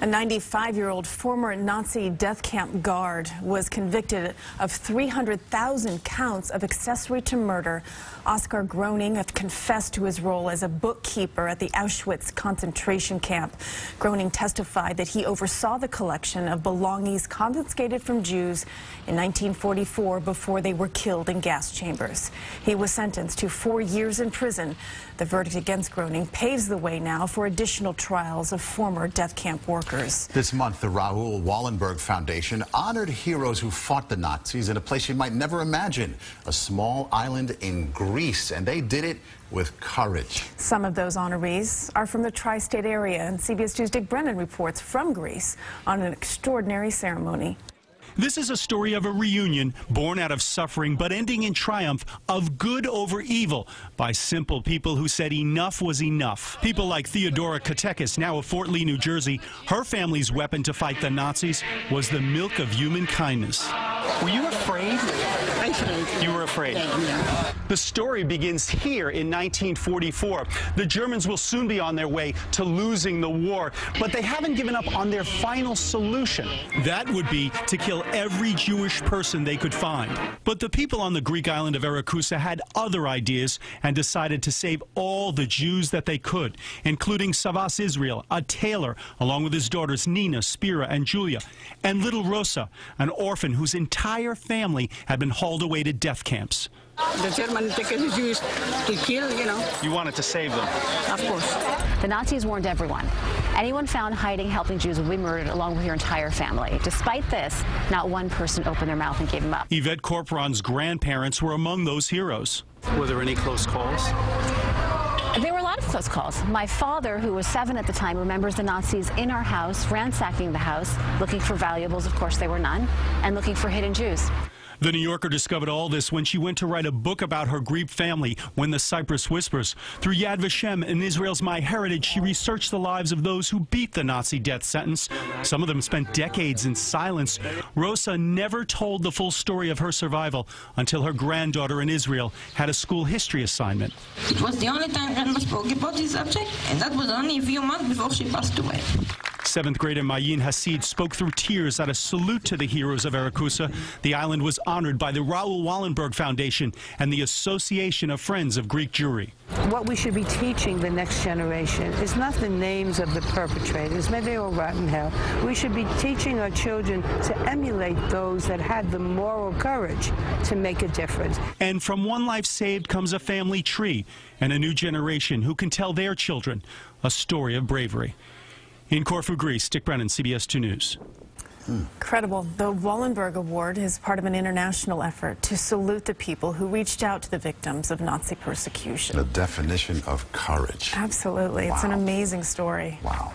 A 95-year-old former Nazi death camp guard was convicted of 300,000 counts of accessory to murder. Oskar Groening had confessed to his role as a bookkeeper at the Auschwitz concentration camp. Groening testified that he oversaw the collection of belongings confiscated from Jews in 1944 before they were killed in gas chambers. He was sentenced to 4 years in prison. The verdict against Groening paves the way now for additional trials of former death camp workers. This month, the Raoul Wallenberg Foundation honored heroes who fought the Nazis in a place you might never imagine, a small island in Greece, and they did it with courage. Some of those honorees are from the tri-state area, and CBS 2's Brennan reports from Greece on an extraordinary ceremony. This is a story of a reunion born out of suffering but ending in triumph of good over evil by simple people who said enough was enough. People like Theodora Katekis, now of Fort Lee, New Jersey. Her family's weapon to fight the Nazis was the milk of human kindness. Were you afraid? You were afraid. Yeah. The story begins here in 1944. The Germans will soon be on their way to losing the war, but they haven't given up on their final solution. That would be to kill every Jewish person they could find. But the people on the Greek island of Erakusa had other ideas and decided to save all the Jews that they could, including Savas Israel, a tailor, along with his daughters Nina, Spira, and Julia, and little Rosa, an orphan whose entire family had been hauled away to death camps. The Germans take the Jews to kill, you know. You wanted to save them? Of course. The Nazis warned everyone. Anyone found hiding, helping Jews would be murdered along with your entire family. Despite this, not one person opened their mouth and gave him up. Yvette Corporon's grandparents were among those heroes. Were there any close calls? There were a lot of close calls. My father, who was 7 at the time, remembers the Nazis in our house, ransacking the house, looking for valuables, of course there were none, and looking for hidden Jews. The New Yorker discovered all this when she went to write a book about her Greek family, When the Cypress Whispers. Through Yad Vashem and Israel's My Heritage, she researched the lives of those who beat the Nazi death sentence. Some of them spent decades in silence. Rosa never told the full story of her survival until her granddaughter in Israel had a school history assignment. It was the only time Grandma spoke about this subject, and that was only a few months before she passed away. 7th grader Mayin Hasid spoke through tears at a salute to the heroes of Erakusa. The island was honored by the Raoul Wallenberg Foundation and the Association of Friends of Greek Jewry. What we should be teaching the next generation is not the names of the perpetrators. May they all rot in hell. We should be teaching our children to emulate those that had the moral courage to make a difference. And from one life saved comes a family tree and a new generation who can tell their children a story of bravery. In Corfu, Greece, Brennan, CBS 2 News. Incredible. The Wallenberg Award is part of an international effort to salute the people who reached out to the victims of Nazi persecution. The definition of courage. Absolutely. Wow. It's an amazing story. Wow.